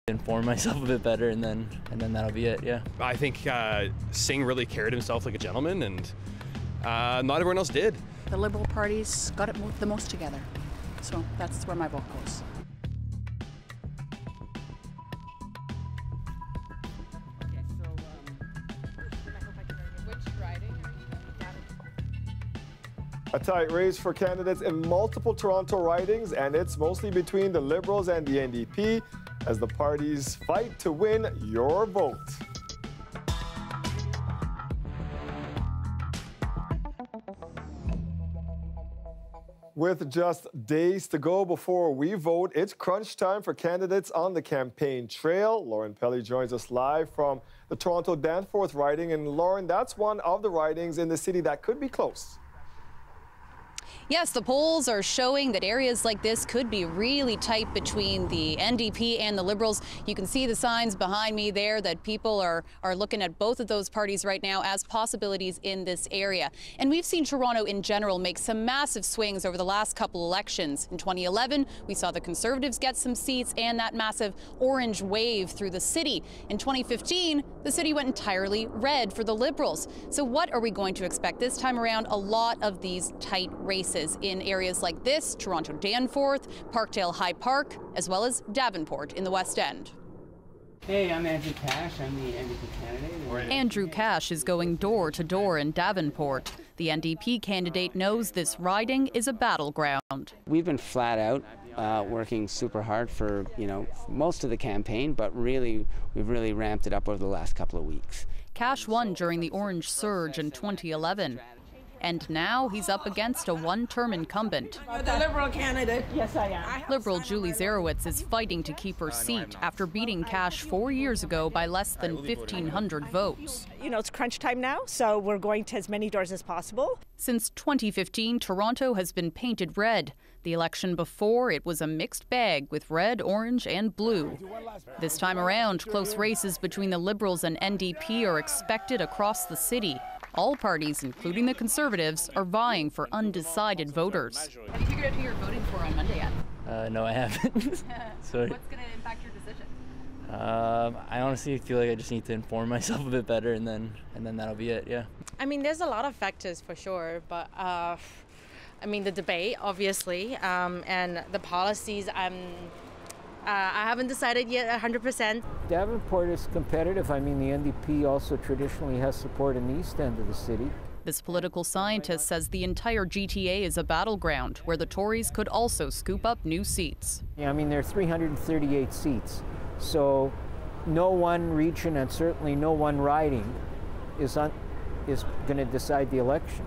inform myself a bit better, and then that'll be it. Yeah. I think Singh really carried himself like a gentleman, and not everyone else did. The Liberal parties got it the most together, so that's where my vote goes. A tight race for candidates in multiple Toronto ridings, and it's mostly between the Liberals and the NDP as the parties fight to win your vote. With just days to go before we vote, it's crunch time for candidates on the campaign trail. Lauren Pelly joins us live from the Toronto Danforth riding. And Lauren, that's one of the ridings in the city that could be close. Yes, the polls are showing that areas like this could be really tight between the NDP and the Liberals. You can see the signs behind me there that people are looking at both of those parties right now as possibilities in this area. And we've seen Toronto in general make some massive swings over the last couple elections. In 2011, we saw the Conservatives get some seats and that massive orange wave through the city. In 2015, the city went entirely red for the Liberals. So what are we going to expect this time around? A lot of these tight races in areas like this, Toronto Danforth, Parkdale High Park, as well as Davenport in the West End. Hey, I'm Andrew Cash. I'm the NDP candidate. Andrew Cash is going door to door in Davenport. The NDP candidate knows this riding is a battleground. We've been flat out working super hard for, most of the campaign, but we've really ramped it up over the last couple of weeks. Cash won during the Orange Surge in 2011. And now he's up against a one-term incumbent. The Liberal candidate. Yes, I am. Liberal Julie Zarowitz is fighting to keep her seat after beating Cash 4 years ago by less than 1,500 votes. It's crunch time now, so we're going to as many doors as possible. Since 2015, Toronto has been painted red. The election before, it was a mixed bag with red, orange, and blue. This time around, close races between the Liberals and NDP are expected across the city. All parties, including the Conservatives, are vying for undecided voters. Have you figured out who you're voting for on Monday yet? No, I haven't. So what's going to impact your decision? I honestly feel like I just need to inform myself a bit better, and then that'll be it. Yeah. I mean, there's a lot of factors for sure, but the debate, obviously, and the policies. I haven't decided yet 100%. Davenport is competitive. The NDP also traditionally has support in the east end of the city. This political scientist says the entire GTA is a battleground where the Tories could also scoop up new seats. Yeah, there are 338 seats. So no one region and certainly no one riding is going to decide the election.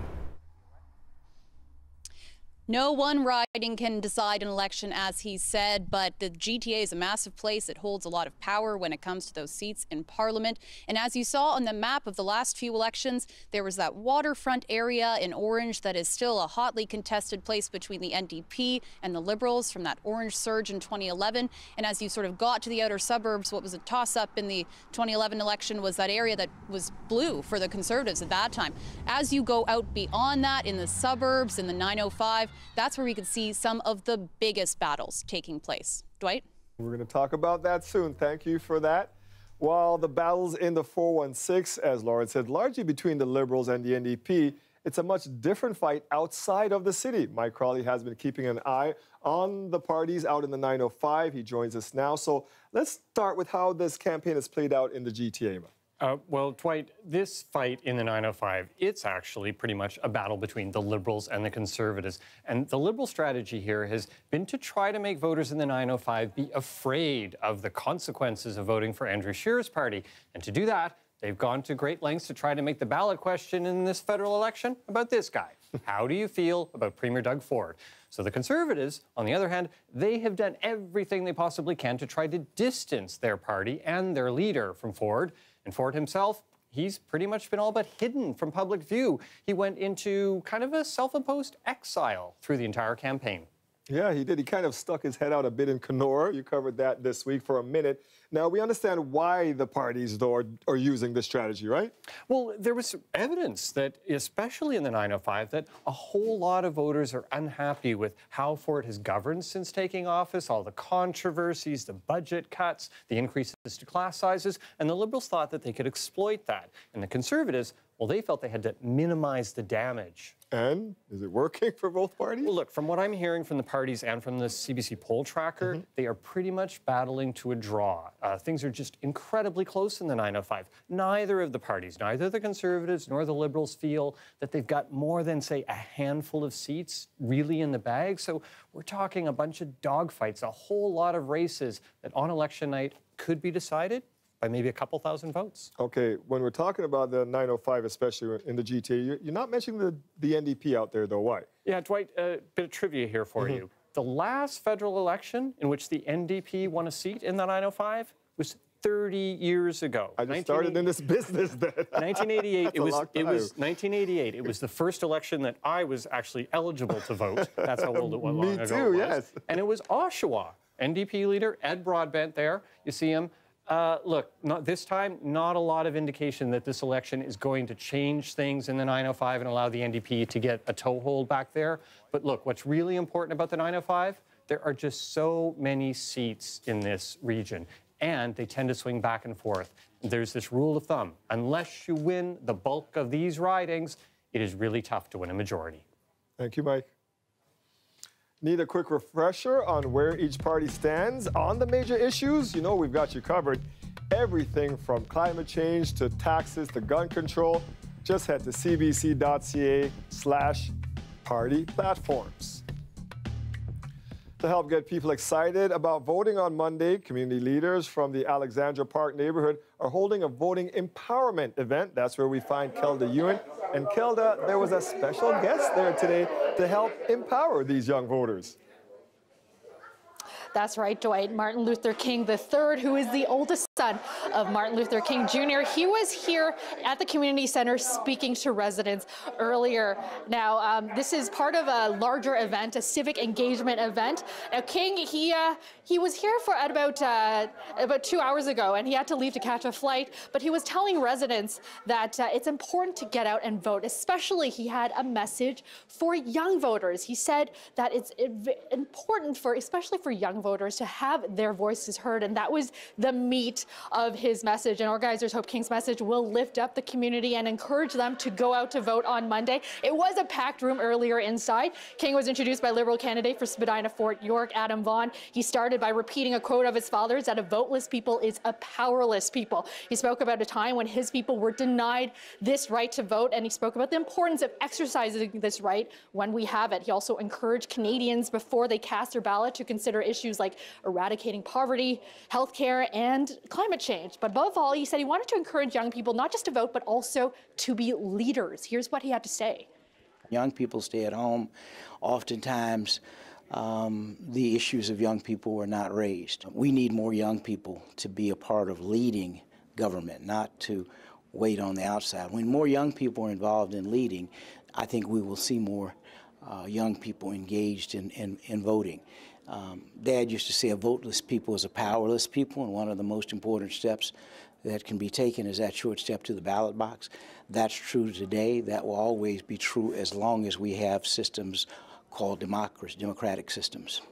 No one riding can decide an election, as he said, but the GTA is a massive place. It holds a lot of power when it comes to those seats in Parliament. And as you saw on the map of the last few elections, there was that waterfront area in orange that is still a hotly contested place between the NDP and the Liberals from that orange surge in 2011. And as you sort of got to the outer suburbs, what was a toss-up in the 2011 election was that area that was blue for the Conservatives at that time. As you go out beyond that in the suburbs, in the 905, that's where we could see some of the biggest battles taking place. Dwight? We're going to talk about that soon. Thank you for that. While the battles in the 416, as Lauren said, largely between the Liberals and the NDP, it's a much different fight outside of the city. Mike Crawley has been keeping an eye on the parties out in the 905. He joins us now. So let's start with how this campaign has played out in the GTA. Well, Dwight, this fight in the 905, it's actually pretty much a battle between the Liberals and the Conservatives. And the Liberal strategy here has been to try to make voters in the 905 be afraid of the consequences of voting for Andrew Scheer's party. And to do that, they've gone to great lengths to try to make the ballot question in this federal election about this guy. How do you feel about Premier Doug Ford? So the Conservatives, on the other hand, they have done everything they possibly can to try to distance their party and their leader from Ford. And Ford himself, he's pretty much been all but hidden from public view. He went into kind of a self-imposed exile through the entire campaign. Yeah, he did. He kind of stuck his head out a bit in Kenora. You covered that this week for a minute. Now, we understand why the parties, though, are using this strategy, right? Well, there was evidence that, especially in the 905, that a whole lot of voters are unhappy with how Ford has governed since taking office, all the controversies, the budget cuts, the increases to class sizes, and the Liberals thought that they could exploit that. And the Conservatives, well, they felt they had to minimize the damage. And is it working for both parties? Well, look, from what I'm hearing from the parties and from the CBC poll tracker, they are pretty much battling to a draw. Things are just incredibly close in the 905. Neither of the parties, neither the Conservatives nor the Liberals, feel that they've got more than, say, a handful of seats really in the bag. So we're talking a bunch of dogfights, a whole lot of races that on election night could be decided by maybe a couple thousand votes. Okay, when we're talking about the 905, especially in the GTA, you're not mentioning the NDP out there, though. Why? Yeah, Dwight, a bit of trivia here for you. The last federal election in which the NDP won a seat in the 905 was 30 years ago. I just started in this business then. 1988. It was 1988. It was the first election that I was actually eligible to vote. That's how old it was. Me too, yes. And it was Oshawa. NDP leader Ed Broadbent there. You see him. Look, this time, not a lot of indication that this election is going to change things in the 905 and allow the NDP to get a toehold back there. But look, what's really important about the 905, there are just so many seats in this region, and they tend to swing back and forth. There's this rule of thumb. Unless you win the bulk of these ridings, it is really tough to win a majority. Thank you, Mike. Need a quick refresher on where each party stands on the major issues? You know, we've got you covered. Everything from climate change to taxes to gun control. Just head to cbc.ca/party platforms. To help get people excited about voting on Monday, community leaders from the Alexandra Park neighborhood are holding a voting empowerment event. That's where we find Kelda Ewan. And Kelda, there was a special guest there today to help empower these young voters. That's right, Dwight. Martin Luther King III, who is the oldest son of Martin Luther King Jr. He was here at the community center speaking to residents earlier. Now, this is part of a larger event, a civic engagement event. Now, King, he was here for about 2 hours ago, and he had to leave to catch a flight. But he was telling residents that it's important to get out and vote. Especially, he had a message for young voters. He said that it's important especially for young voters to have their voices heard, and that was the meat of his message. And organizers hope King's message will lift up the community and encourage them to go out to vote on Monday. It was a packed room earlier inside. King was introduced by Liberal candidate for Spadina-Fort York, Adam Vaughan. He started by repeating a quote of his father's, that a voteless people is a powerless people. He spoke about a time when his people were denied this right to vote, and he spoke about the importance of exercising this right when we have it. He also encouraged Canadians before they cast their ballot to consider issues like eradicating poverty, healthcare, and climate change. But above all, he said he wanted to encourage young people not just to vote, but also to be leaders. Here's what he had to say. Young people stay at home. Oftentimes, the issues of young people were not raised. We need more young people to be a part of leading government, not to wait on the outside. When more young people are involved in leading, I think we will see more young people engaged in voting. Dad used to say a voteless people is a powerless people, and one of the most important steps that can be taken is that short step to the ballot box. That's true today. That will always be true as long as we have systems called democratic systems.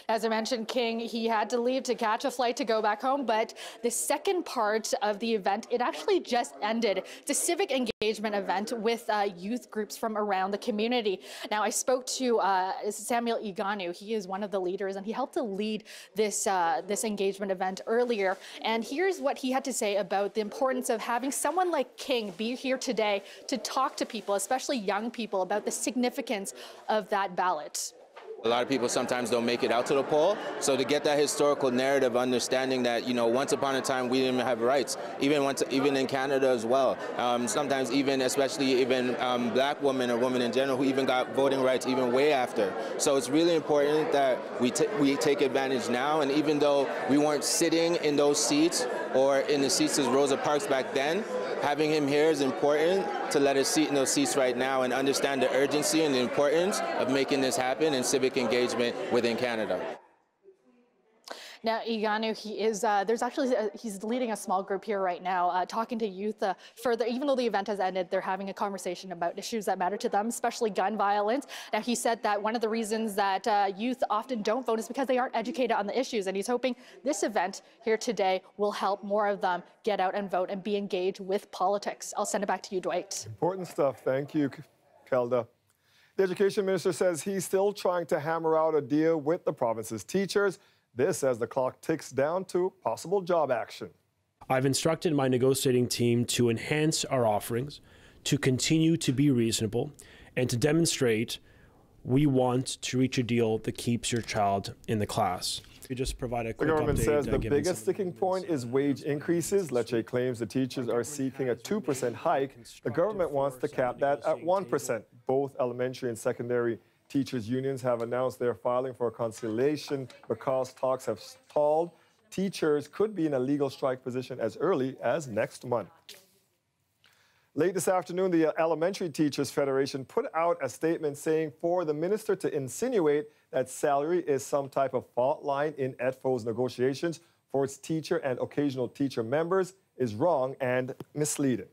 As I mentioned, King, he had to leave to catch a flight to go back home, but the second part of the event, it actually just ended. It's a civic engagement event with youth groups from around the community. Now, I spoke to Samuel Iganu. He is one of the leaders, and he helped to lead this, this engagement event earlier. And here's what he had to say about the importance of having someone like King be here today to talk to people, especially young people, about the significance of that ballot. A lot of people sometimes don't make it out to the poll, so to get that historical narrative, understanding that, you know, once upon a time we didn't even have rights, even in Canada as well. Sometimes even, especially even black women or women in general, who even got voting rights even way after. So it's really important that we take advantage now, and even though we weren't sitting in those seats or in the seats as Rosa Parks back then, having him here is important to let us sit in those seats right now and understand the urgency and the importance of making this happen and civic engagement within Canada. Now, Iganu, he's leading a small group here right now, talking to youth further. Even though the event has ended, they're having a conversation about issues that matter to them, especially gun violence. Now, he said that one of the reasons that youth often don't vote is because they aren't educated on the issues, and he's hoping this event here today will help more of them get out and vote and be engaged with politics. I'll send it back to you, Dwight. Important stuff. Thank you, Kelda. The education minister says he's still trying to hammer out a deal with the province's teachers. This as the clock ticks down to possible job action. I've instructed my negotiating team to enhance our offerings, to continue to be reasonable, and to demonstrate we want to reach a deal that keeps your child in the class. We just provide a quick update. The government says the biggest sticking point is wage increases. Lecce claims the teachers are seeking a 2% hike. The government wants to cap that at 1%. Both elementary and secondary teachers' unions have announced they're filing for a conciliation because talks have stalled. Teachers could be in a legal strike position as early as next month. Late this afternoon, the Elementary Teachers Federation put out a statement saying for the minister to insinuate that salary is some type of fault line in EDFO's negotiations for its teacher and occasional teacher members is wrong and misleading.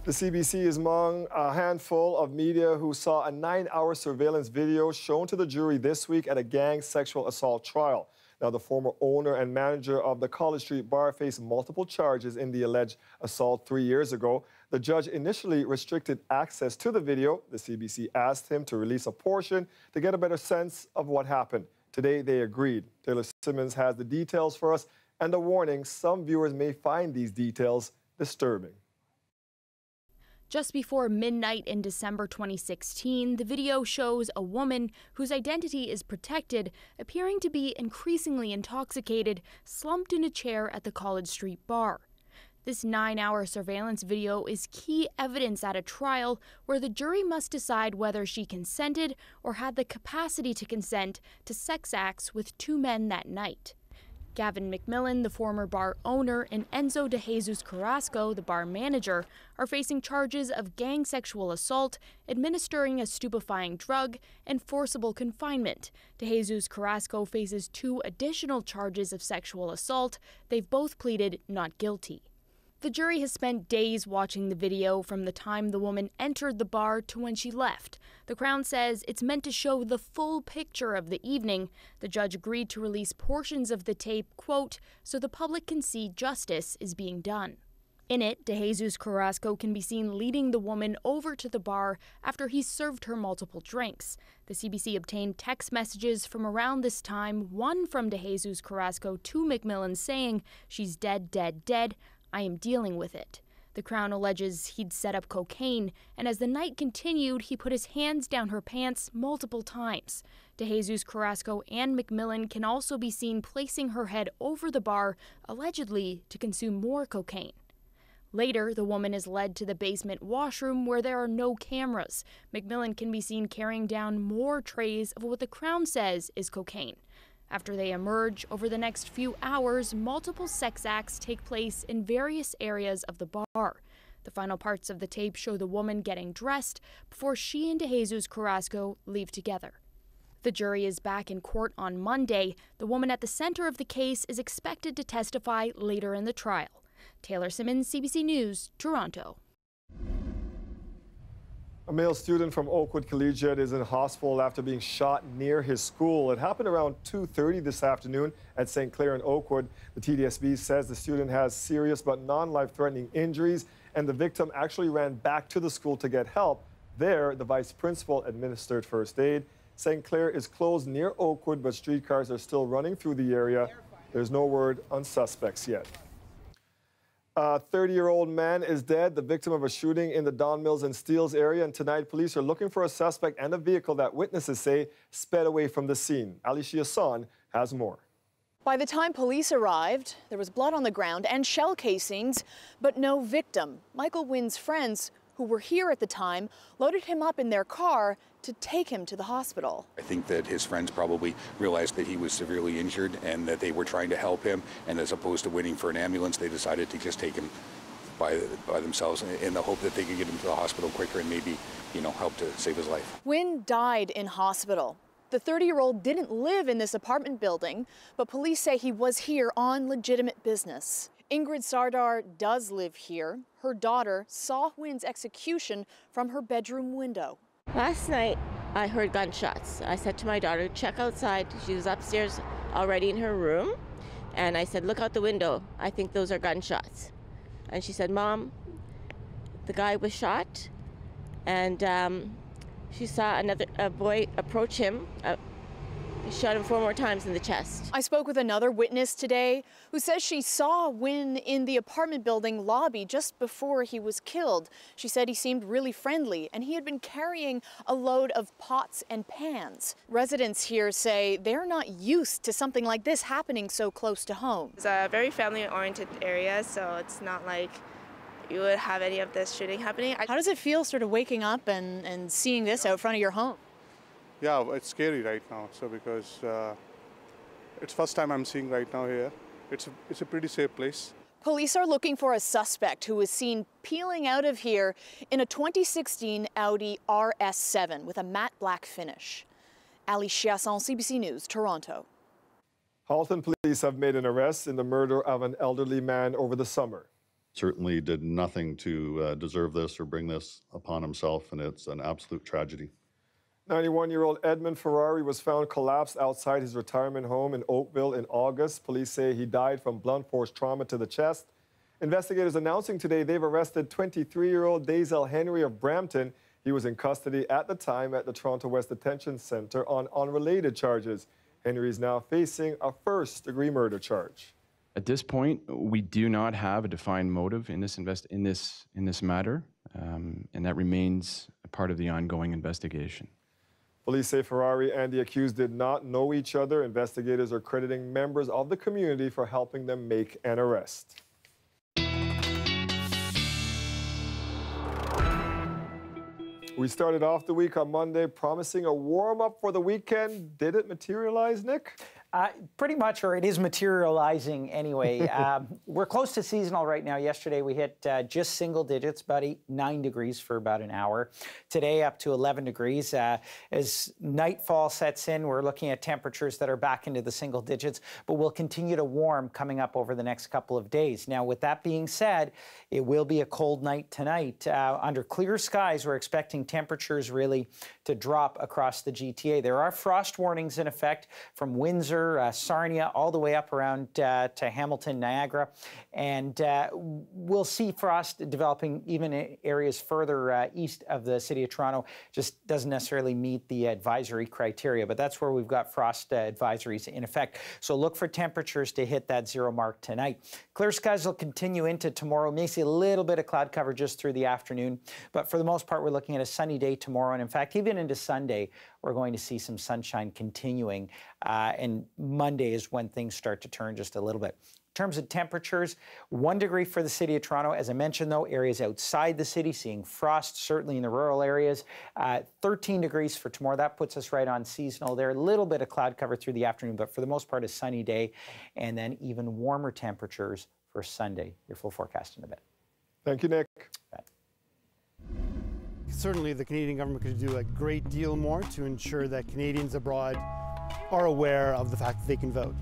The CBC is among a handful of media who saw a 9-hour surveillance video shown to the jury this week at a gang sexual assault trial. Now, the former owner and manager of the College Street bar faced multiple charges in the alleged assault 3 years ago. The judge initially restricted access to the video. The CBC asked him to release a portion to get a better sense of what happened. Today, they agreed. Taylor Simmons has the details for us and a warning some viewers may find these details disturbing. Just before midnight in December 2016, the video shows a woman whose identity is protected appearing to be increasingly intoxicated, slumped in a chair at the College Street bar. This 9-hour surveillance video is key evidence at a trial where the jury must decide whether she consented or had the capacity to consent to sex acts with 2 men that night. Gavin McMillan, the former bar owner, and Enzo De Jesus Carrasco, the bar manager, are facing charges of gang sexual assault, administering a stupefying drug, and forcible confinement. De Jesus Carrasco faces 2 additional charges of sexual assault. They've both pleaded not guilty. The jury has spent days watching the video from the time the woman entered the bar to when she left. The Crown says it's meant to show the full picture of the evening. The judge agreed to release portions of the tape, quote, so the public can see justice is being done. In it, De Jesus Carrasco can be seen leading the woman over to the bar after he's served her multiple drinks. The CBC obtained text messages from around this time, one from De Jesus Carrasco to McMillan saying, she's dead, dead, dead. I am dealing with it. The Crown alleges he'd set up cocaine, and as the night continued, he put his hands down her pants multiple times. De Jesus Carrasco and McMillan can also be seen placing her head over the bar, allegedly to consume more cocaine. Later, the woman is led to the basement washroom where there are no cameras. McMillan can be seen carrying down more trays of what the Crown says is cocaine. After they emerge, over the next few hours, multiple sex acts take place in various areas of the bar. The final parts of the tape show the woman getting dressed before she and De Jesus Carrasco leave together. The jury is back in court on Monday. The woman at the center of the case is expected to testify later in the trial. Taylor Simmons, CBC News, Toronto. A male student from Oakwood Collegiate is in hospital after being shot near his school. It happened around 2:30 this afternoon at St. Clair in Oakwood. The TDSB says the student has serious but non-life-threatening injuries, and the victim actually ran back to the school to get help. There, the vice principal administered first aid. St. Clair is closed near Oakwood, but streetcars are still running through the area. There's no word on suspects yet. A 30-year-old man is dead, the victim of a shooting in the Don Mills and Steeles area. And tonight, police are looking for a suspect and a vehicle that witnesses say sped away from the scene. Alicia Son has more. By the time police arrived, there was blood on the ground and shell casings, but no victim. Michael Wynn's friends, who were here at the time, loaded him up in their car to take him to the hospital. I think that his friends probably realized that he was severely injured and that they were trying to help him, and as opposed to waiting for an ambulance, they decided to just take him by themselves in the hope that they could get him to the hospital quicker and maybe, help to save his life. Wynn died in hospital. The 30-year-old didn't live in this apartment building, but police say he was here on legitimate business. Ingrid Sardar does live here. Her daughter saw Wynn's execution from her bedroom window. Last night, I heard gunshots. I said to my daughter, check outside. She was upstairs already in her room. And I said, look out the window. I think those are gunshots. And she said, Mom, the guy was shot. And she saw a boy approach him. He shot him 4 more times in the chest. I spoke with another witness today who says she saw Wynn in the apartment building lobby just before he was killed. She said he seemed really friendly and he had been carrying a load of pots and pans. Residents here say they're not used to something like this happening so close to home. It's a very family-oriented area, so it's not like you would have any of this shooting happening. How does it feel sort of waking up and seeing this out front of your home? Yeah, it's scary right now. So because it's first time I'm seeing right now here. It's a pretty safe place. Police are looking for a suspect who was seen peeling out of here in a 2016 Audi RS7 with a matte black finish. Ali Chiasson, CBC News, Toronto. Halton police have made an arrest in the murder of an elderly man over the summer. Certainly did nothing to deserve this or bring this upon himself, and it's an absolute tragedy. 91-year-old Edmund Ferrari was found collapsed outside his retirement home in Oakville in August. Police say he died from blunt force trauma to the chest. Investigators announcing today they've arrested 23-year-old Dazel Henry of Brampton. He was in custody at the time at the Toronto West Detention Centre on unrelated charges. Henry is now facing a first-degree murder charge. At this point, we do not have a defined motive in this matter, and that remains a part of the ongoing investigation. Police say Ferrari and the accused did not know each other. Investigators are crediting members of the community for helping them make an arrest. We started off the week on Monday promising a warm-up for the weekend. Did it materialize, Nick? Pretty much, or it is materializing anyway. We're close to seasonal right now. Yesterday we hit just single digits, about 9 degrees for about an hour. Today up to 11 degrees. As nightfall sets in, we're looking at temperatures that are back into the single digits, but will continue to warm coming up over the next couple of days. Now, with that being said, it will be a cold night tonight. Under clear skies, we're expecting temperatures really to drop across the GTA. There are frost warnings in effect from Windsor, Sarnia, all the way up around to Hamilton, Niagara. And we'll see frost developing even in areas further east of the city of Toronto. Just doesn't necessarily meet the advisory criteria, but that's where we've got frost advisories in effect. So look for temperatures to hit that 0 mark tonight. Clear skies will continue into tomorrow. May see a little bit of cloud cover just through the afternoon, but for the most part, we're looking at a sunny day tomorrow. And in fact, even into Sunday, we're going to see some sunshine continuing. And Monday is when things start to turn just a little bit. In terms of temperatures, 1 degree for the city of Toronto. As I mentioned, though, areas outside the city seeing frost, certainly in the rural areas. 13 degrees for tomorrow. That puts us right on seasonal there. A little bit of cloud cover through the afternoon, but for the most part, a sunny day. And then even warmer temperatures for Sunday. Your full forecast in a bit. Thank you, Nick. Certainly, the Canadian government could do a great deal more to ensure that Canadians abroad are aware of the fact that they can vote.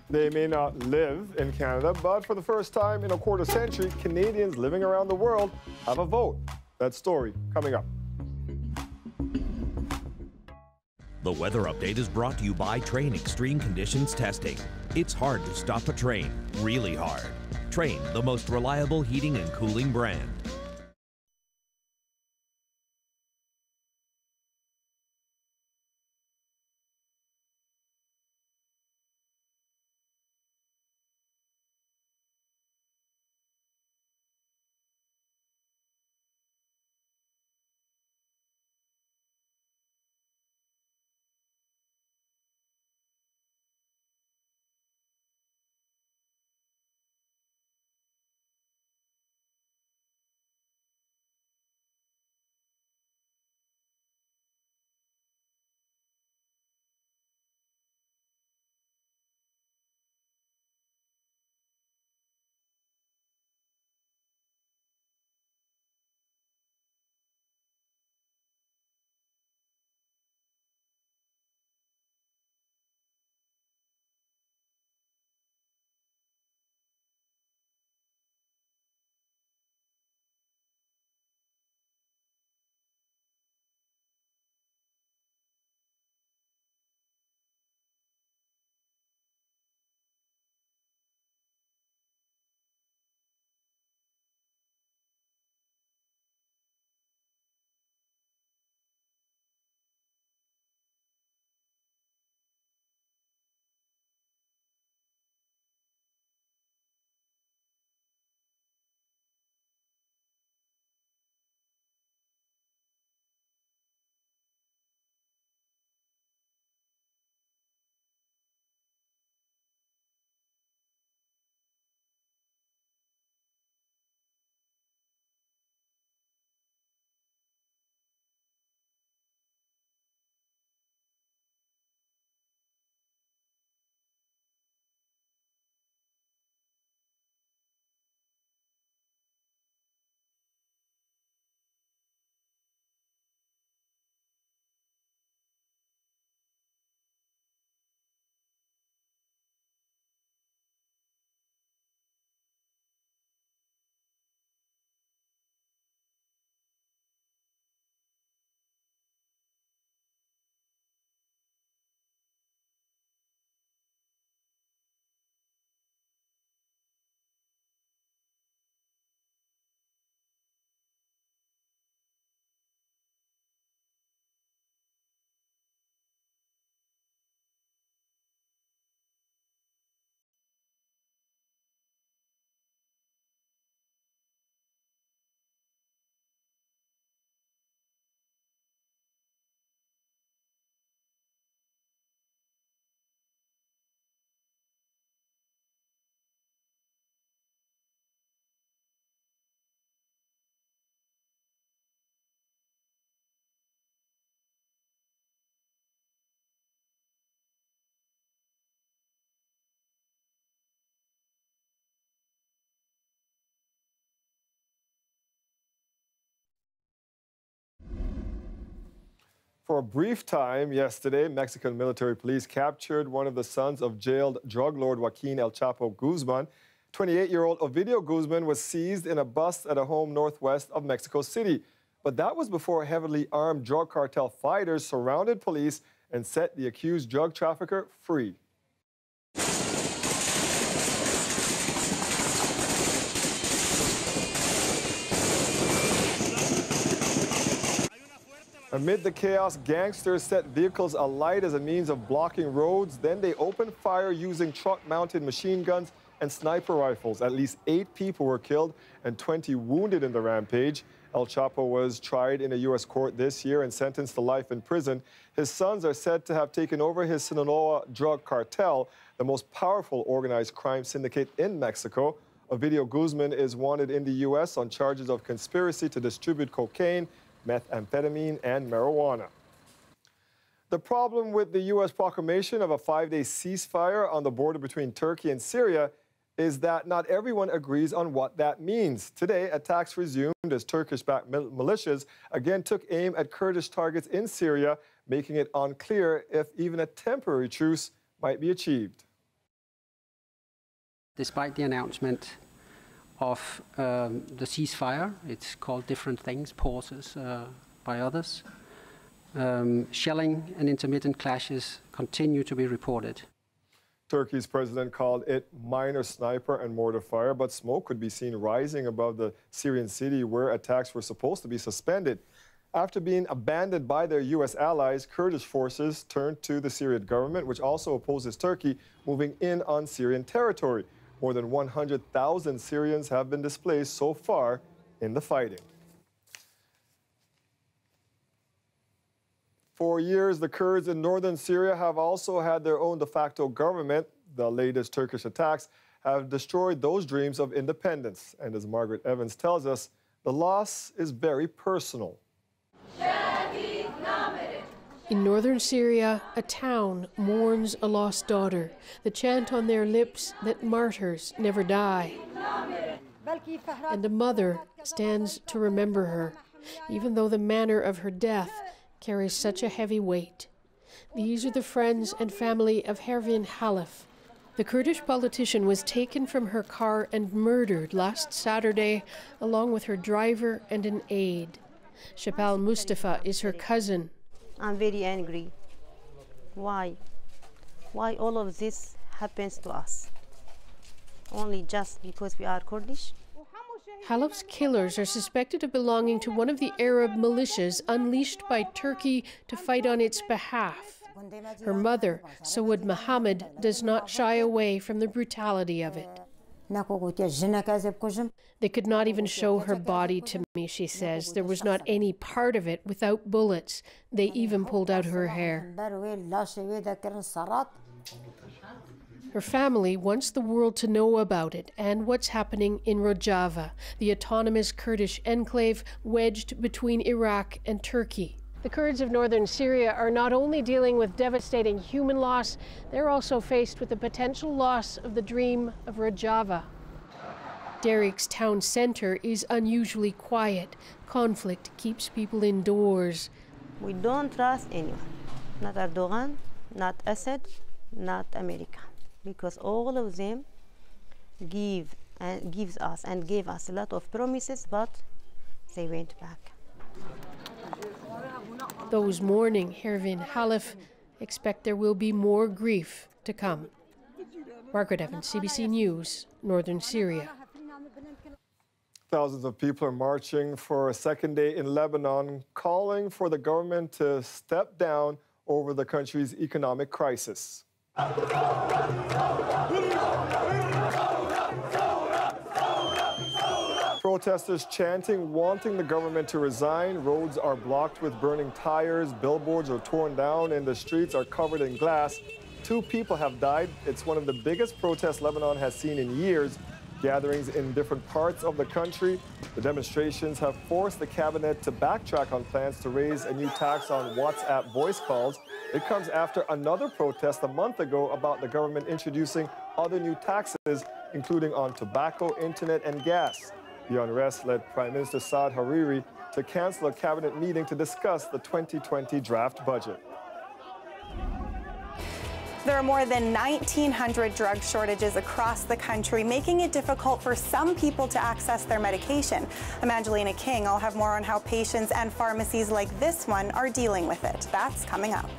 They may not live in Canada, but for the first time in a quarter century, Canadians living around the world have a vote. That story coming up. The weather update is brought to you by Train Extreme Conditions Testing. It's hard to stop a train, really hard. Train, the most reliable heating and cooling brand. For a brief time yesterday, Mexican military police captured one of the sons of jailed drug lord Joaquin El Chapo Guzman. 28-year-old Ovidio Guzman was seized in a bus at a home northwest of Mexico City. But that was before heavily armed drug cartel fighters surrounded police and set the accused drug trafficker free. Amid the chaos, gangsters set vehicles alight as a means of blocking roads. Then they opened fire using truck-mounted machine guns and sniper rifles. At least 8 people were killed and 20 wounded in the rampage. El Chapo was tried in a U.S. court this year and sentenced to life in prison. His sons are said to have taken over his Sinaloa drug cartel, the most powerful organized crime syndicate in Mexico. Ovidio Guzman is wanted in the U.S. on charges of conspiracy to distribute cocaine, methamphetamine, and marijuana. The problem with the U.S. proclamation of a 5-day ceasefire on the border between Turkey and Syria is that not everyone agrees on what that means. Today, attacks resumed as Turkish-backed militias again took aim at Kurdish targets in Syria, making it unclear if even a temporary truce might be achieved. Despite the announcement of the ceasefire, it's called different things, pauses by others. Shelling and intermittent clashes continue to be reported. Turkey's president called it minor sniper and mortar fire, but smoke could be seen rising above the Syrian city where attacks were supposed to be suspended. After being abandoned by their U.S. allies, Kurdish forces turned to the Syrian government, which also opposes Turkey moving in on Syrian territory. More than 100,000 Syrians have been displaced so far in the fighting. For years, the Kurds in northern Syria have also had their own de facto government. The latest Turkish attacks have destroyed those dreams of independence. And as Margaret Evans tells us, the loss is very personal. In northern Syria, a town mourns a lost daughter, the chant on their lips that martyrs never die. And a mother stands to remember her, even though the manner of her death carries such a heavy weight. These are the friends and family of Hervin Halef. The Kurdish politician was taken from her car and murdered last Saturday, along with her driver and an aide. Shapal Mustafa is her cousin. I'm very angry. Why? Why all of this happens to us? Only just because we are Kurdish? Halef's killers are suspected of belonging to one of the Arab militias unleashed by Turkey to fight on its behalf. Her mother, Saud Mohammed, does not shy away from the brutality of it. They could not even show her body to me, she says. There was not any part of it without bullets. They even pulled out her hair. Her family wants the world to know about it and what's happening in Rojava, the autonomous Kurdish enclave wedged between Iraq and Turkey. The Kurds of northern Syria are not only dealing with devastating human loss, they're also faced with the potential loss of the dream of Rojava. Derek's town center is unusually quiet. Conflict keeps people indoors. We don't trust anyone. Not Erdogan, not Assad, not America. Because all of them gave us a lot of promises, but they went back. Those mourning Hervin Halef expect there will be more grief to come. Margaret Evans, CBC News, Northern Syria. Thousands of people are marching for a second day in Lebanon, calling for the government to step down over the country's economic crisis. Protesters chanting, wanting the government to resign. Roads are blocked with burning tires. Billboards are torn down and the streets are covered in glass. 2 people have died. It's one of the biggest protests Lebanon has seen in years. Gatherings in different parts of the country. The demonstrations have forced the cabinet to backtrack on plans to raise a new tax on WhatsApp voice calls. It comes after another protest a month ago about the government introducing other new taxes, including on tobacco, internet, and gas. The unrest led Prime Minister Saad Hariri to cancel a cabinet meeting to discuss the 2020 draft budget. There are more than 1,900 drug shortages across the country, making it difficult for some people to access their medication. I'm Angelina King. I'll have more on how patients and pharmacies like this one are dealing with it. That's coming up.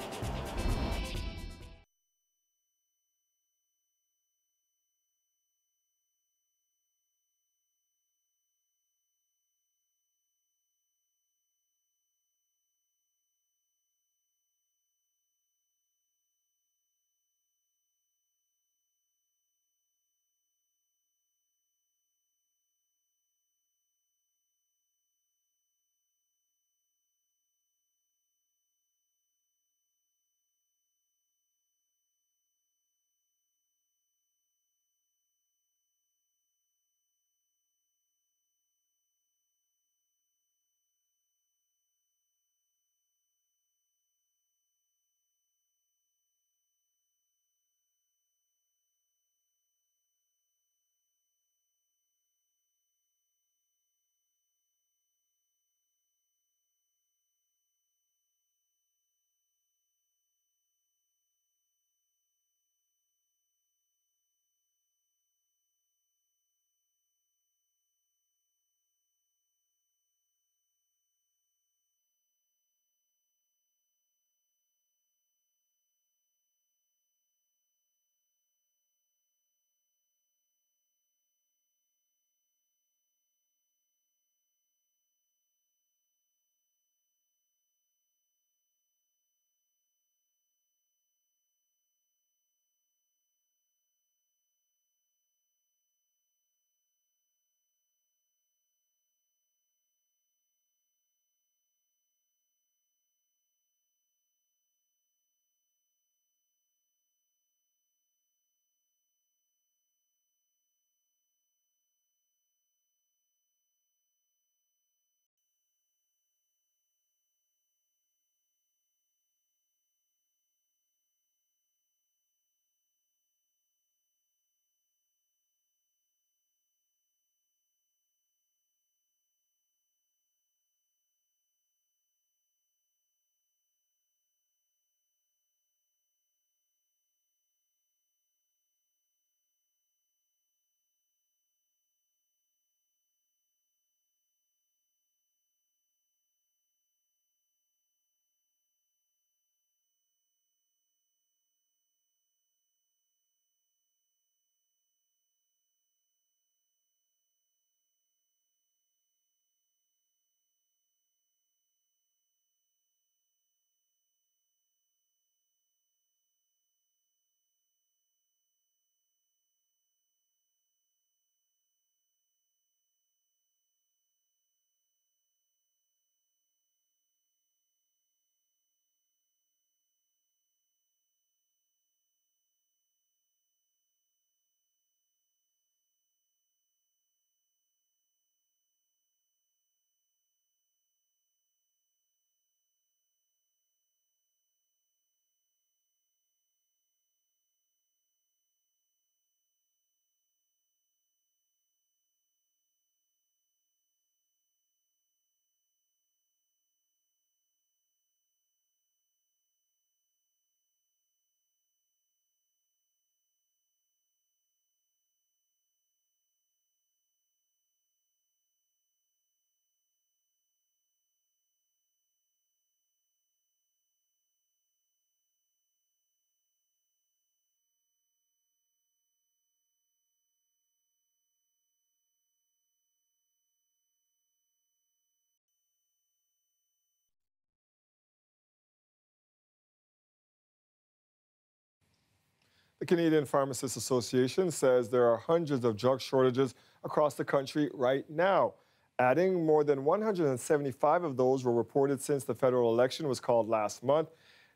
The Canadian Pharmacists Association says there are hundreds of drug shortages across the country right now, adding more than 175 of those were reported since the federal election was called last month.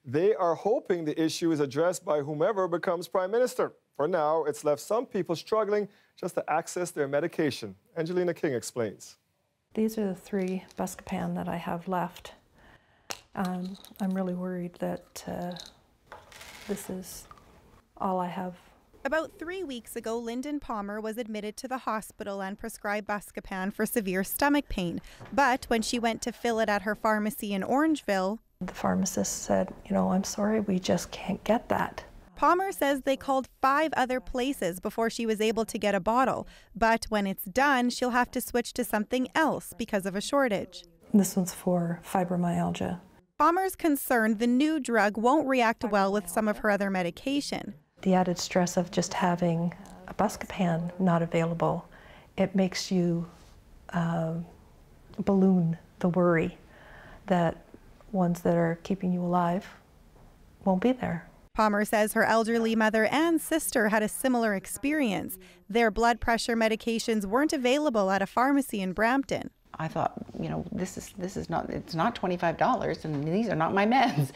They are hoping the issue is addressed by whomever becomes prime minister. For now, it's left some people struggling just to access their medication. Angelina King explains. These are the 3 Buscopan that I have left. I'm really worried that this is all I have About 3 weeks ago, Lyndon Palmer was admitted to the hospital and prescribed Buscopan for severe stomach pain. But when she went to fill it at her pharmacy in Orangeville, the pharmacist said, I'm sorry, we just can't get that. Palmer says they called 5 other places before she was able to get a bottle. But when it's done, she'll have to switch to something else because of a shortage. This one's for fibromyalgia. Palmer's concerned the new drug won't react well with some of her other medication. The added stress of just having a Buscopan not available, it makes you balloon the worry that ones that are keeping you alive won't be there. Palmer says her elderly mother and sister had a similar experience. Their blood pressure medications weren't available at a pharmacy in Brampton. I thought, this is not, it's not $25 and these are not my meds.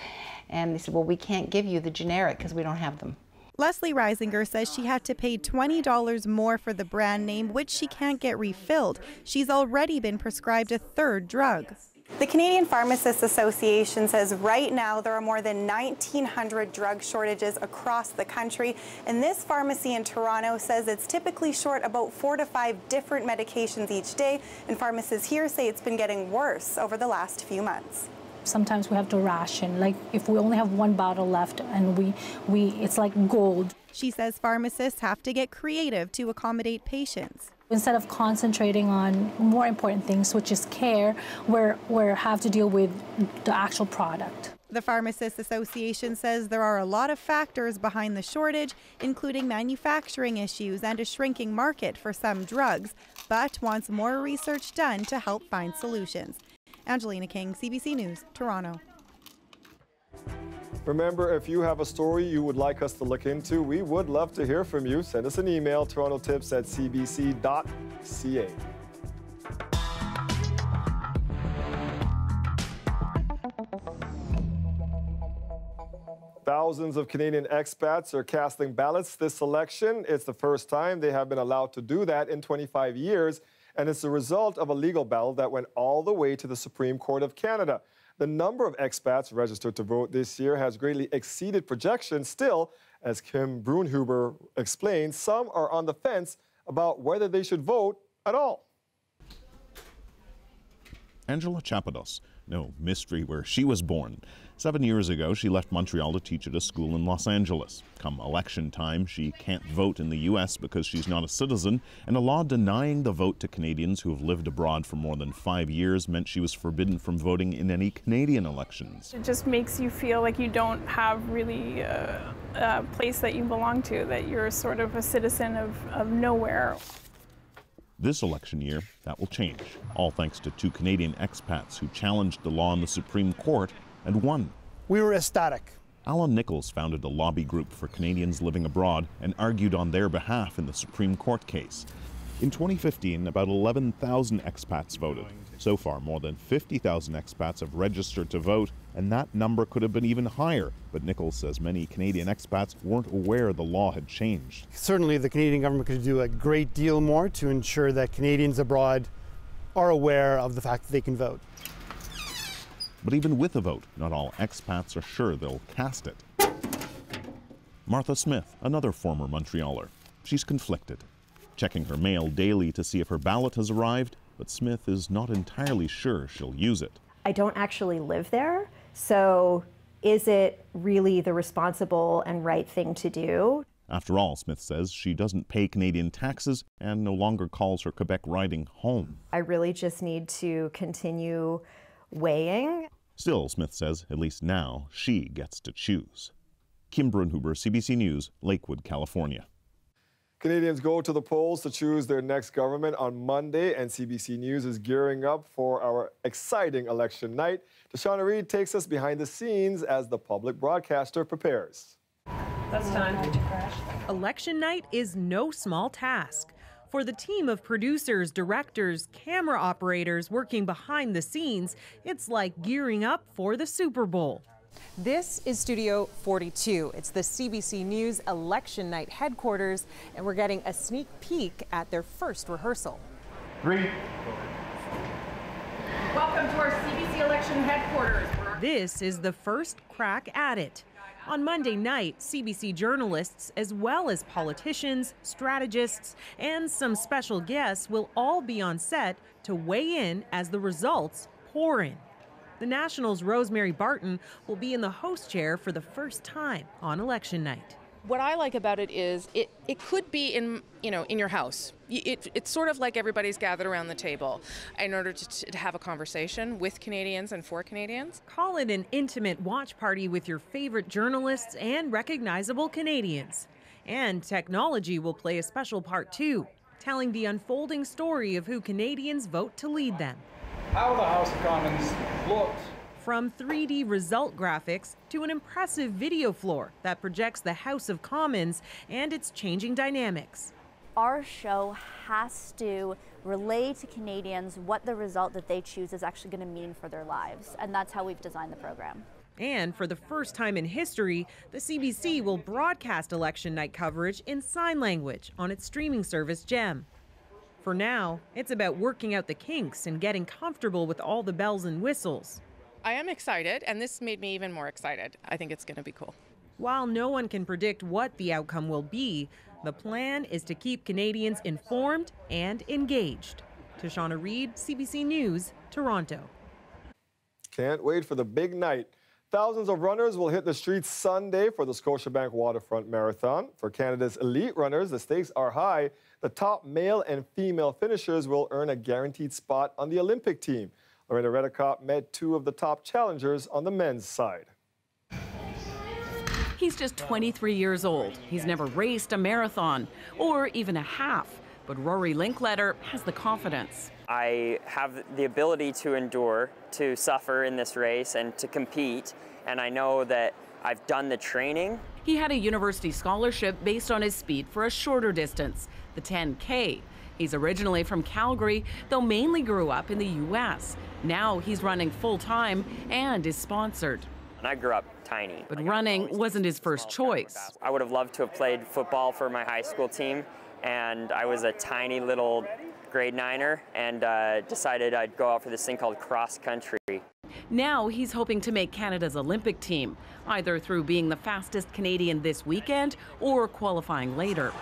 And they said, well, we can't give you the generic because we don't have them. Leslie Reisinger says she had to pay $20 more for the brand name, which she can't get refilled. She's already been prescribed a 3rd drug. The Canadian Pharmacists Association says right now there are more than 1,900 drug shortages across the country, and this pharmacy in Toronto says it's typically short about 4 to 5 different medications each day, and pharmacists here say it's been getting worse over the last few months. Sometimes we have to ration, like if we only have 1 bottle left and it's like gold. She says pharmacists have to get creative to accommodate patients. Instead of concentrating on more important things, which is care, we have to deal with the actual product. The Pharmacists Association says there are a lot of factors behind the shortage, including manufacturing issues and a shrinking market for some drugs, but wants more research done to help find solutions. Angelina King, CBC News, Toronto. Remember, if you have a story you would like us to look into, we would love to hear from you. Send us an email, torontotips@cbc.ca. Thousands of Canadian expats are casting ballots this election. It's the first time they have been allowed to do that in 25 years, and it's the result of a legal battle that went all the way to the Supreme Court of Canada. The number of expats registered to vote this year has greatly exceeded projections. Still, as Kim Brunhuber explained, some are on the fence about whether they should vote at all. Angela Chapados, no mystery where she was born. 7 years ago, she left Montreal to teach at a school in Los Angeles. Come election time, she can't vote in the U.S. because she's not a citizen, and a law denying the vote to Canadians who have lived abroad for more than 5 years meant she was forbidden from voting in any Canadian elections. It just makes you feel like you don't have really a place that you belong to, that you're sort of a citizen of nowhere. This election year, that will change, all thanks to 2 Canadian expats who challenged the law in the Supreme Court and won. We were ecstatic. Alan Nichols founded a lobby group for Canadians living abroad and argued on their behalf in the Supreme Court case. In 2015, about 11,000 expats voted. So far, more than 50,000 expats have registered to vote, and that number could have been even higher. But Nichols says many Canadian expats weren't aware the law had changed. Certainly, the Canadian government could do a great deal more to ensure that Canadians abroad are aware of the fact that they can vote. But even with a vote, not all expats are sure they'll cast it. Martha Smith, another former Montrealer. She's conflicted, checking her mail daily to see if her ballot has arrived, but Smith is not entirely sure she'll use it. I don't actually live there, so is it really the responsible and right thing to do? After all, Smith says she doesn't pay Canadian taxes and no longer calls her Quebec riding home. I really just need to continue weighing. Still, Smith says, at least now, she gets to choose. Kim Brunhuber, CBC News, Lakewood, California. Canadians go to the polls to choose their next government on Monday, and CBC News is gearing up for our exciting election night. Deshauna Reed takes us behind the scenes as the public broadcaster prepares. That's time. Election night is no small task. For the team of producers, directors, camera operators working behind the scenes, it's like gearing up for the Super Bowl. This is Studio 42. It's the CBC News election night headquarters, and we're getting a sneak peek at their first rehearsal. 3. Welcome to our CBC election headquarters. This is the first crack at it. On Monday night, CBC journalists, as well as politicians, strategists, and some special guests will all be on set to weigh in as the results pour in. The Nationals' Rosemary Barton will be in the host chair for the first time on election night. What I like about it is it could be in your house. It's sort of like everybody's gathered around the table in order to have a conversation with Canadians and for Canadians. Call it an intimate watch party with your favorite journalists and recognizable Canadians. And technology will play a special part too, telling the unfolding story of who Canadians vote to lead them. How the House of Commons looks. From 3D result graphics to an impressive video floor that projects the House of Commons and its changing dynamics. Our show has to relay to Canadians what the result that they choose is actually going to mean for their lives, and that's how we've designed the program. And for the first time in history, the CBC will broadcast election night coverage in sign language on its streaming service GEM. For now, it's about working out the kinks and getting comfortable with all the bells and whistles. I am excited, and this made me even more excited. I think it's going to be cool. While no one can predict what the outcome will be, the plan is to keep Canadians informed and engaged. Tashana Reid, CBC News, Toronto. Can't wait for the big night. Thousands of runners will hit the streets Sunday for the Scotiabank Waterfront Marathon. For Canada's elite runners, the stakes are high. The top male and female finishers will earn a guaranteed spot on the Olympic team. Lorena Redekop met two of the top challengers on the men's side. He's just 23 years old. He's never raced a marathon or even a half, but Rory Linkletter has the confidence. I have the ability to endure, to suffer in this race and to compete, and I know that I've done the training. He had a university scholarship based on his speed for a shorter distance, the 10K. He's originally from Calgary, though mainly grew up in the U.S. Now he's running full-time and is sponsored. And I grew up tiny. But running wasn't his first choice. I would have loved to have played football for my high school team, and I was a tiny little grade niner and decided I'd go out for this thing called cross country. Now he's hoping to make Canada's Olympic team, either through being the fastest Canadian this weekend or qualifying later.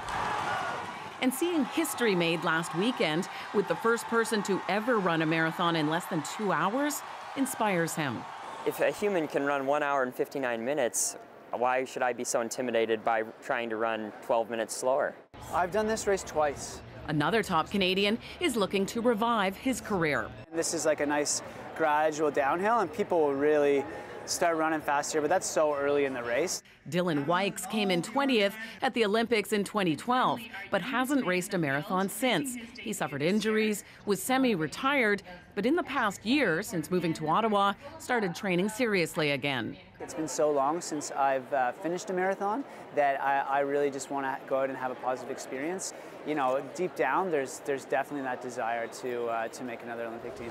And seeing history made last weekend with the first person to ever run a marathon in less than 2 hours inspires him. If a human can run 1 hour and 59 minutes, why should I be so intimidated by trying to run 12 minutes slower? I've done this race twice. Another top Canadian is looking to revive his career. This is like a nice gradual downhill, and people will really start running fast here, but that's so early in the race. Dylan Wykes came in 20th at the Olympics in 2012, but hasn't raced a marathon since. He suffered injuries, was semi-retired, but in the past year, since moving to Ottawa, started training seriously again. It's been so long since I've finished a marathon that I really just want to go out and have a positive experience. You know, deep down, there's definitely that desire to make another Olympic team.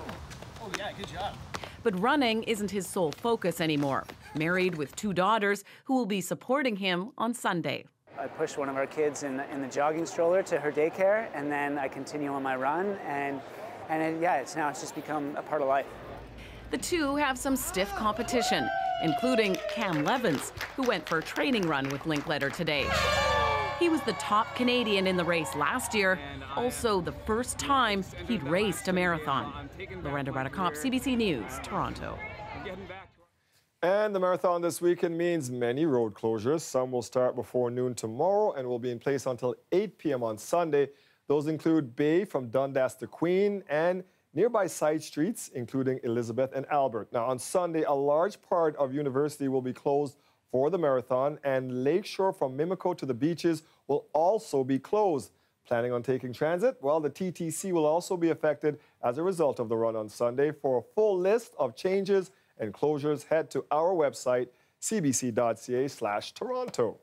Oh yeah, good job. But running isn't his sole focus anymore. Married with 2 daughters who will be supporting him on Sunday. I pushed one of our kids in the jogging stroller to her daycare, and then I continue on my run, and yeah, it's just become a part of life. The two have some stiff competition, including Cam Levins, who went for a training run with Linkletter today. He was the top Canadian in the race last year, also the first time he'd raced a marathon. Lorena Redekop, CBC News, Toronto. And the marathon this weekend means many road closures. Some will start before noon tomorrow and will be in place until 8 p.m. on Sunday. Those include Bay from Dundas to Queen and nearby side streets, including Elizabeth and Albert. Now, on Sunday, a large part of University will be closed for the marathon, and Lakeshore from Mimico to the beaches will also be closed. Planning on taking transit? Well, the TTC will also be affected as a result of the run on Sunday. For a full list of changes and closures, head to our website, cbc.ca/Toronto.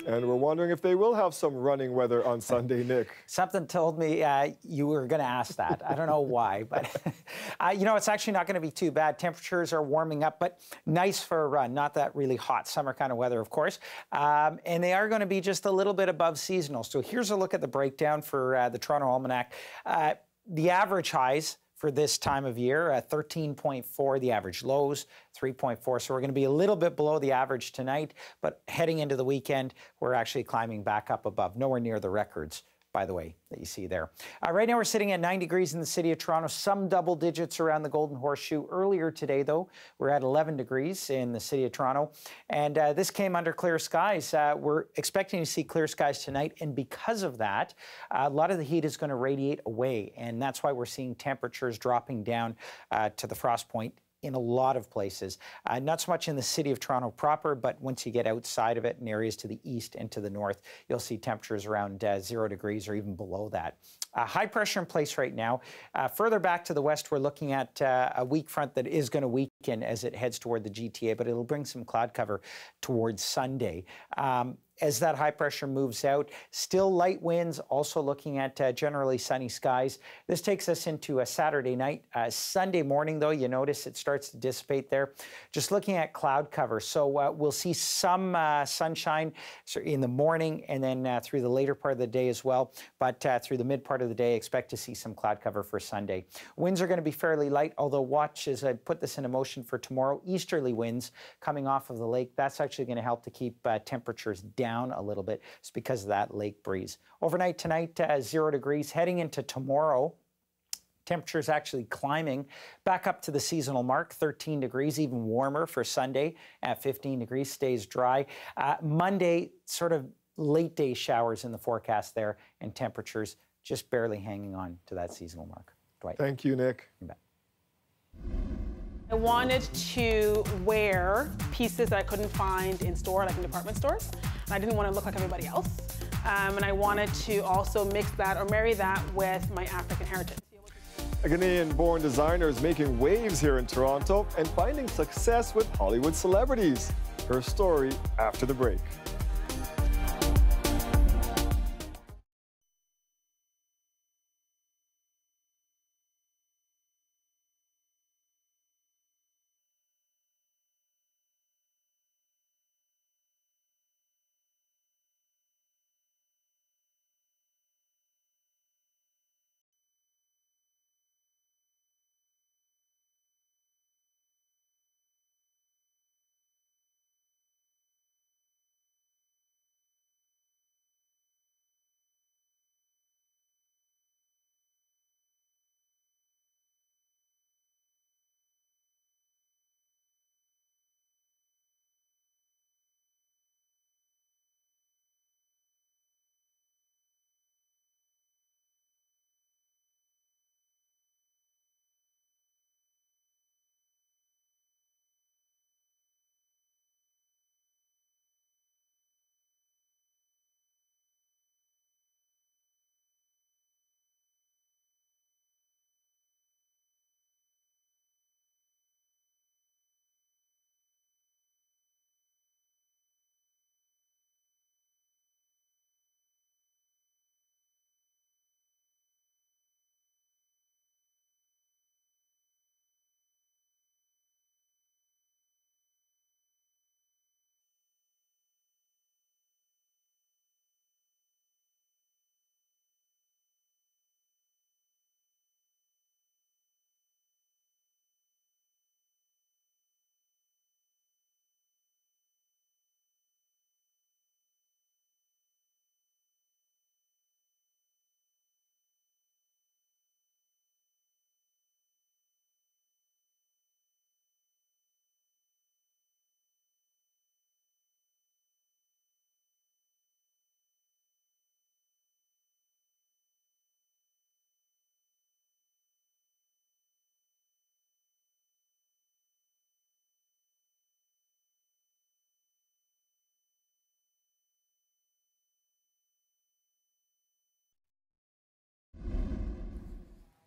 And we're wondering if they will have some running weather on Sunday, Nick. Something told me you were going to ask that. I don't know why, but you know, it's actually not going to be too bad. Temperatures are warming up, but nice for a run. Not that really hot summer kind of weather, of course. And they are going to be just a little bit above seasonal. So here's a look at the breakdown for the Toronto Almanac. The average highs for this time of year, 13.4 the average, lows 3.4. So we're going to be a little bit below the average tonight, but heading into the weekend, we're actually climbing back up above, nowhere near the records, by the way, that you see there. Right now we're sitting at 9 degrees in the city of Toronto, some double digits around the Golden Horseshoe. Earlier today, though, we're at 11 degrees in the city of Toronto, and this came under clear skies. We're expecting to see clear skies tonight, and because of that, a lot of the heat is going to radiate away, and that's why we're seeing temperatures dropping down to the frost point in a lot of places. Not so much in the city of Toronto proper, but once you get outside of it in areas to the east and to the north, you'll see temperatures around 0 degrees or even below that. High pressure in place right now. Further back to the west, we're looking at a weak front that is going to weaken as it heads toward the GTA, but it'll bring some cloud cover towards Sunday. As that high pressure moves out, still light winds, also looking at generally sunny skies. This takes us into a Saturday night. Sunday morning, though, you notice it starts to dissipate there. Just looking at cloud cover. So we'll see some sunshine in the morning and then through the later part of the day as well. But through the mid part of the day, expect to see some cloud cover for Sunday. Winds are going to be fairly light, although watch as I put this into motion for tomorrow. Easterly winds coming off of the lake. That's actually going to help to keep temperatures down a little bit. It's because of that lake breeze. Overnight tonight, 0 degrees. Heading into tomorrow, temperatures actually climbing back up to the seasonal mark, 13 degrees, even warmer for Sunday at 15 degrees, stays dry. Monday, sort of late day showers in the forecast there, and temperatures just barely hanging on to that seasonal mark. Dwight. Thank you, Nick. You bet. I wanted to wear pieces that I couldn't find in store, like in department stores. And I didn't want to look like everybody else. And I wanted to also mix that or marry that with my African heritage. A Ghanaian-born designer is making waves here in Toronto and finding success with Hollywood celebrities. Her story after the break.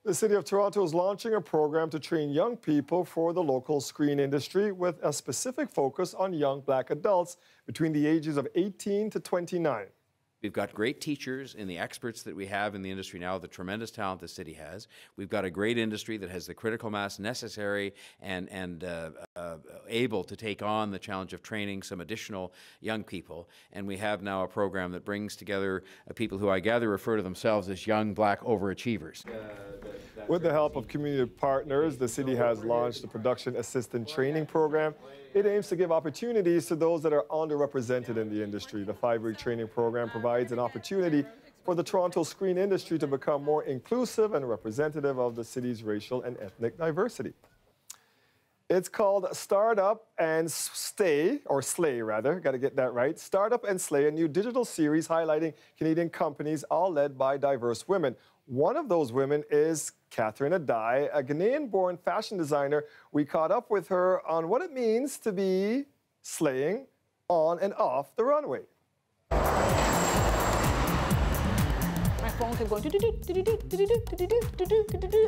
The City of Toronto is launching a program to train young people for the local screen industry with a specific focus on young Black adults between the ages of 18 to 29. We've got great teachers and the experts that we have in the industry now, the tremendous talent the city has. We've got a great industry that has the critical mass necessary and able to take on the challenge of training some additional young people. And we have now a program that brings together people who I gather refer to themselves as young black overachievers. With the help of community partners, the city has launched a production assistant training program. It aims to give opportunities to those that are underrepresented in the industry. The 5-week training program provides an opportunity for the Toronto screen industry to become more inclusive and representative of the city's racial and ethnic diversity. It's called Startup and Stay, or Slay rather, got to get that right. Startup and Slay, a new digital series highlighting Canadian companies, all led by diverse women. One of those women is Catherine Adai, a Ghanaian-born fashion designer. We caught up with her on what it means to be slaying on and off the runway. My phone kept going,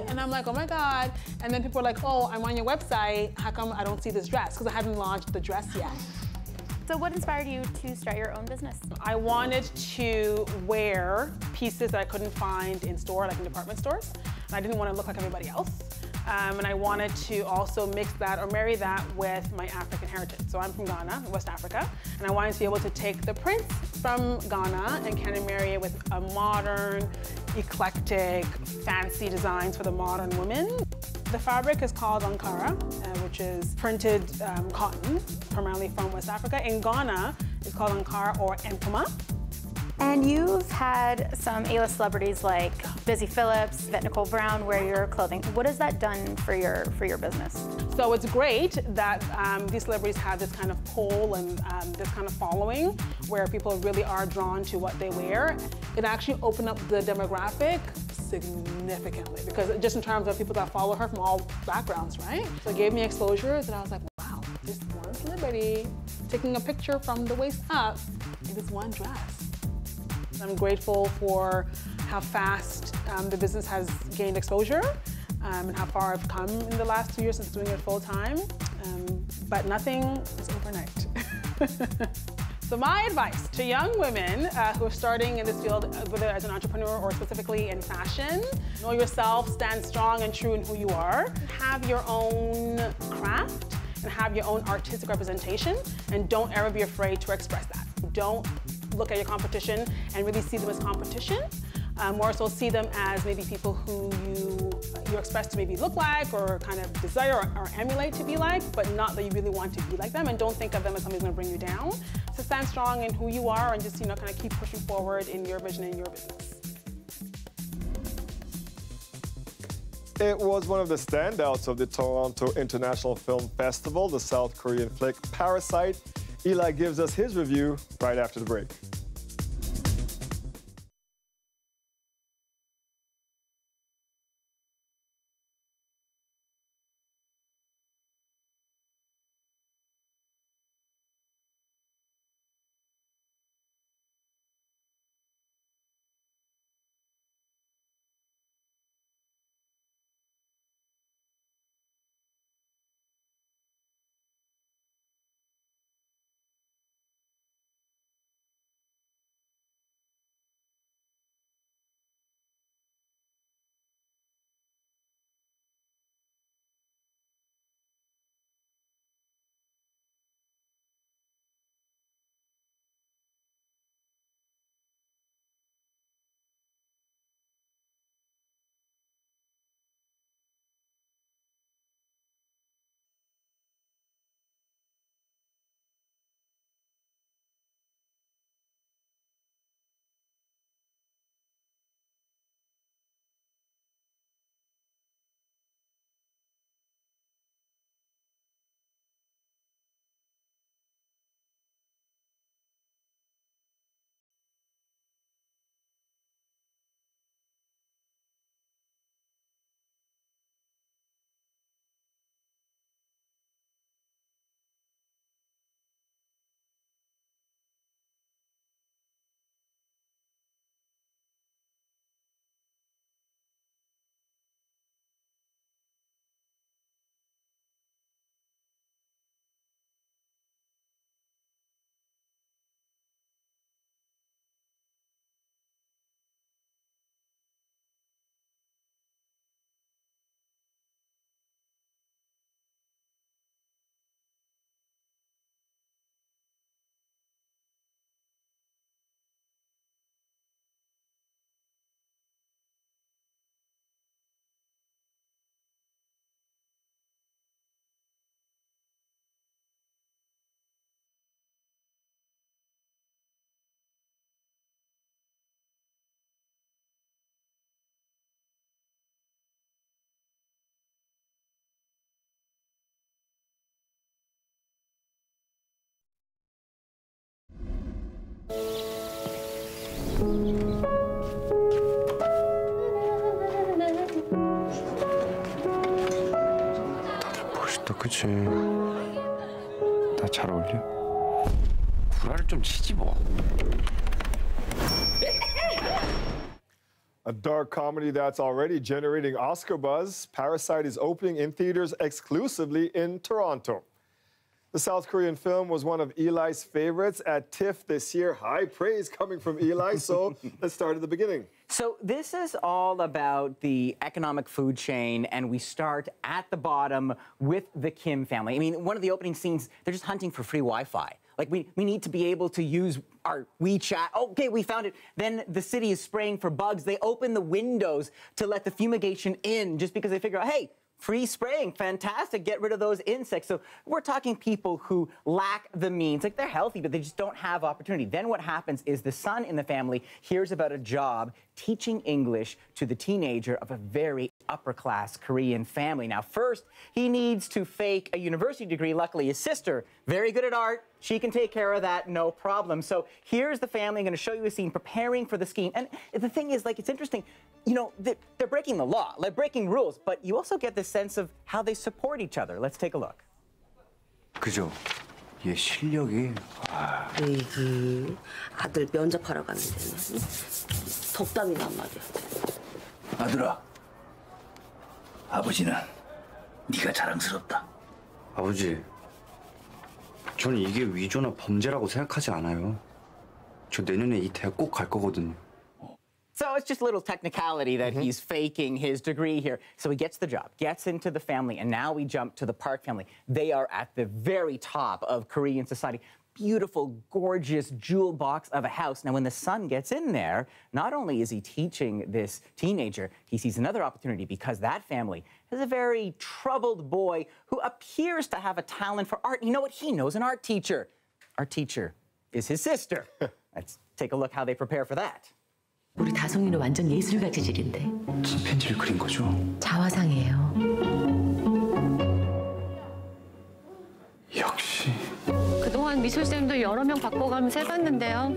and I'm like, oh my God. And then people are like, oh, I'm on your website. How come I don't see this dress? Because I hadn't launched the dress yet. So what inspired you to start your own business? I wanted to wear pieces that I couldn't find in store, like in department stores. And I didn't want to look like everybody else. And I wanted to also mix that or marry that with my African heritage. So I'm from Ghana, West Africa, and I wanted to be able to take the prints from Ghana and kind of marry it with a modern, eclectic, fancy designs for the modern women. The fabric is called Ankara, which is printed cotton, primarily from West Africa. In Ghana, it's called Ankara or Nkuma. And you've had some A-list celebrities like Busy Phillips, Yvette Nicole Brown wear your clothing. What has that done for your business? So it's great that these celebrities have this kind of pull and this kind of following where people really are drawn to what they wear. It actually opened up the demographic significantly because just in terms of people that follow her from all backgrounds, right? So it gave me exposures and I was like, wow, this one celebrity taking a picture from the waist up in this one dress. I'm grateful for how fast the business has gained exposure and how far I've come in the last 2 years since doing it full time. But nothing is overnight. So my advice to young women who are starting in this field, whether as an entrepreneur or specifically in fashion, know yourself, stand strong and true in who you are. Have your own craft and have your own artistic representation, and don't ever be afraid to express that. Don't look at your competition and really see them as competition. More so see them as maybe people who you expect to maybe look like or kind of desire or emulate to be like, but not that you really want to be like them, and don't think of them as somebody's gonna bring you down. So stand strong in who you are and just, kind of keep pushing forward in your vision and your business. It was one of the standouts of the Toronto International Film Festival, the South Korean flick Parasite. Eli gives us his review right after the break. 멋있다, 그치? 나 잘 어울려? 구라를 좀 치지 뭐. A dark comedy that's already generating Oscar buzz, Parasite is opening in theaters exclusively in Toronto. The South Korean film was one of Eli's favorites at TIFF this year. High praise coming from Eli, so let's start at the beginning. So this is all about the economic food chain, and we start at the bottom with the Kim family. I mean, one of the opening scenes, they're just hunting for free Wi-Fi. Like, we need to be able to use our WeChat. Okay, we found it. Then the city is spraying for bugs. They open the windows to let the fumigation in just because they figure out, hey, free spraying, fantastic, get rid of those insects. So we're talking people who lack the means. Like, they're healthy, but they just don't have opportunity. Then what happens is the son in the family hears about a job teaching English to the teenager of a very upper-class Korean family. Now, first, he needs to fake a university degree. Luckily, his sister, very good at art, she can take care of that, no problem. So here's the family. I'm going to show you a scene preparing for the scheme. And the thing is, like, it's interesting. You know, they're breaking the law, like breaking rules, but you also get this sense of how they support each other. Let's take a look. 그죠? 얘 실력이. 에이, 아들 면접하러 갔는데 응? 덕담이나 한마디 하지. 아들아, 아버지는 네가 자랑스럽다. 아버지, 저는 이게 위조나 범죄라고 생각하지 않아요. 저 내년에 이 대학 꼭 갈 거거든요. So it's just a little technicality that he's faking his degree here. So he gets the job, gets into the family, and now we jump to the Park family. They are at the very top of Korean society. Beautiful, gorgeous jewel box of a house. Now, when the son gets in there, not only is he teaching this teenager, he sees another opportunity because that family is a very troubled boy who appears to have a talent for art. You know what? He knows an art teacher. Our teacher is his sister. Let's take a look how they prepare for that. 우리 다송이는 완전 예술가 재질인데. 침팬지를 그린 거죠? 자화상이에요. 역시. 그동안 미술쌤도 여러 명 바꿔가면서 해봤는데요.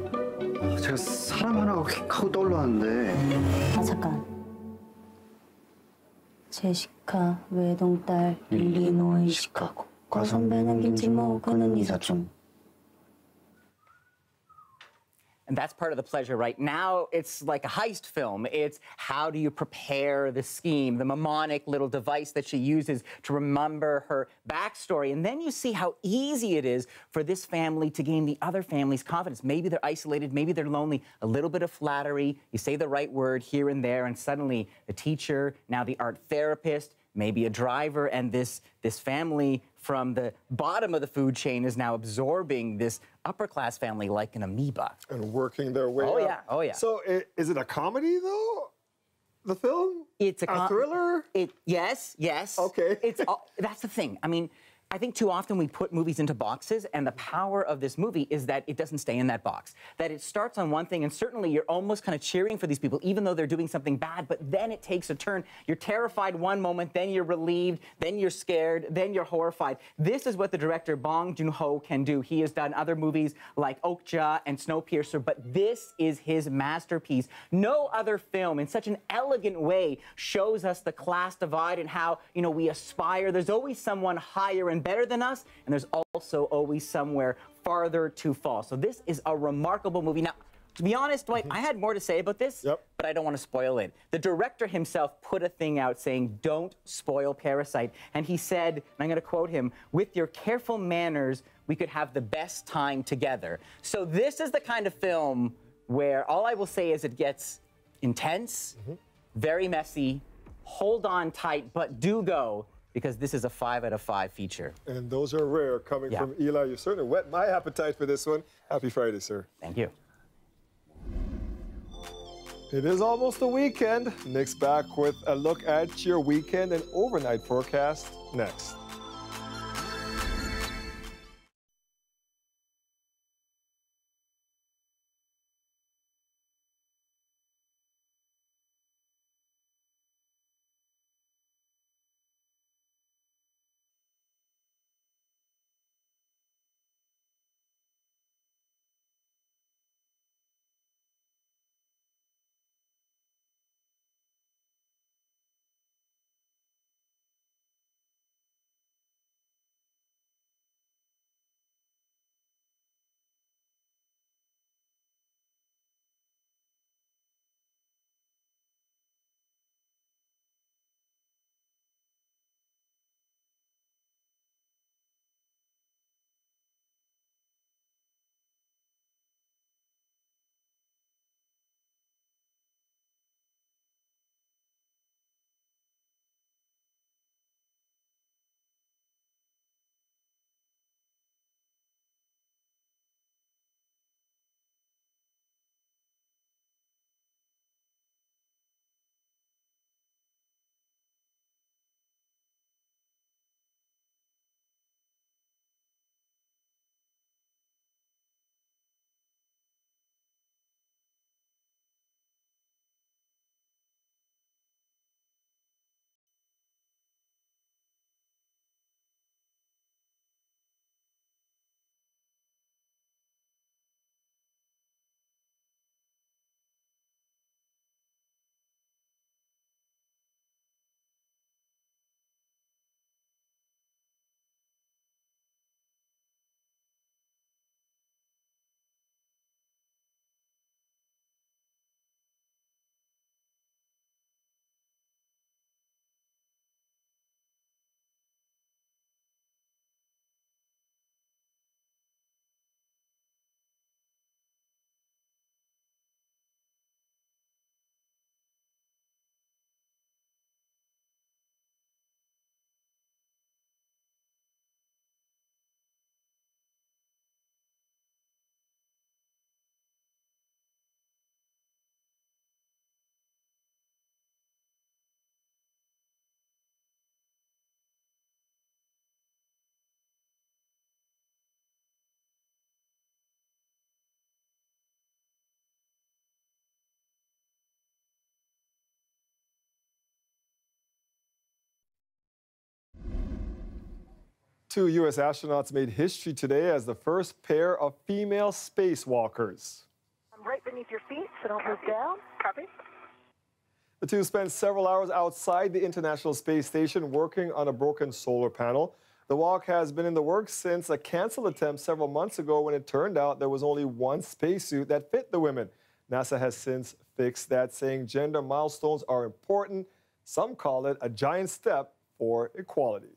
제가 사람 하나가 휙하고 떠올랐는데. 아, 잠깐. 제시카, 외동딸, 일리노이, 시카고. 과선배는 김치모, 그는 이사촌. And that's part of the pleasure, right? Now it's like a heist film. It's how do you prepare the scheme, the mnemonic little device that she uses to remember her backstory. And then you see how easy it is for this family to gain the other family's confidence. Maybe they're isolated, maybe they're lonely, a little bit of flattery, you say the right word here and there, and suddenly the teacher, now the art therapist, maybe a driver, and this family from the bottom of the food chain is now absorbing this upper-class family like an amoeba. And working their way up. Yeah, oh yeah. So is it a comedy, though, the film? It's a thriller? Yes. Okay. That's the thing. I mean, I think too often we put movies into boxes, and the power of this movie is that it doesn't stay in that box. That it starts on one thing, and certainly you're almost kind of cheering for these people, even though they're doing something bad, but then it takes a turn. You're terrified one moment, then you're relieved, then you're scared, then you're horrified. This is what the director Bong Joon-ho can do. He has done other movies like Okja and Snowpiercer, but this is his masterpiece. No other film in such an elegant way shows us the class divide and how, you know, we aspire. There's always someone higher and better than us, and there's also always somewhere farther to fall. So this is a remarkable movie. Now, to be honest, Dwight, I had more to say about this, but I don't want to spoil it. The director himself put a thing out saying, don't spoil Parasite. And he said, and I'm going to quote him, with your careful manners, we could have the best time together. So this is the kind of film where all I will say is it gets intense, very messy, hold on tight, but do go, because this is a 5 out of 5 feature. And those are rare coming from Eli. You certainly whet my appetite for this one. Happy Friday, sir. Thank you. It is almost the weekend. Nick's back with a look at your weekend and overnight forecast next. 2 U.S. astronauts made history today as the first pair of female spacewalkers. I'm right beneath your feet, so don't move down. Copy. The two spent several hours outside the International Space Station working on a broken solar panel. The walk has been in the works since a canceled attempt several months ago when it turned out there was only one spacesuit that fit the women. NASA has since fixed that, saying gender milestones are important. Some call it a giant step for equality.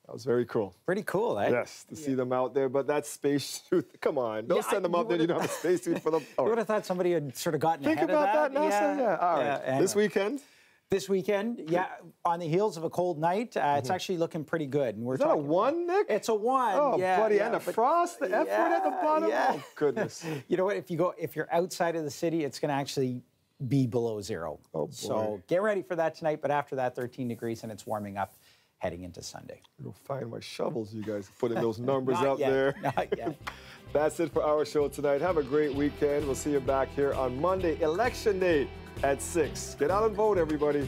That was very cool. Pretty cool, eh? Yes, to see them out there. But that spacesuit, come on. Don't send them up there. You don't have a spacesuit for them. You would have thought somebody had sort of gotten Think ahead about of that. NASA? Yeah. All right. Yeah, This weekend? This weekend, yeah, on the heels of a cold night, it's actually looking pretty good. And we're Is that a 1, Nick? It's a 1. Oh, yeah, buddy, yeah, and the frost, the F word at the bottom. Yeah. Oh, goodness. You know what? If you're outside of the city, it's going to actually be below 0. Oh, boy. So get ready for that tonight. But after that, 13 degrees, and it's warming up heading into Sunday. Go find my shovels, you guys, putting those numbers Not up yet. there. Not yet. That's it for our show tonight. Have a great weekend. We'll see you back here on Monday, Election Day at 6. Get out and vote, everybody.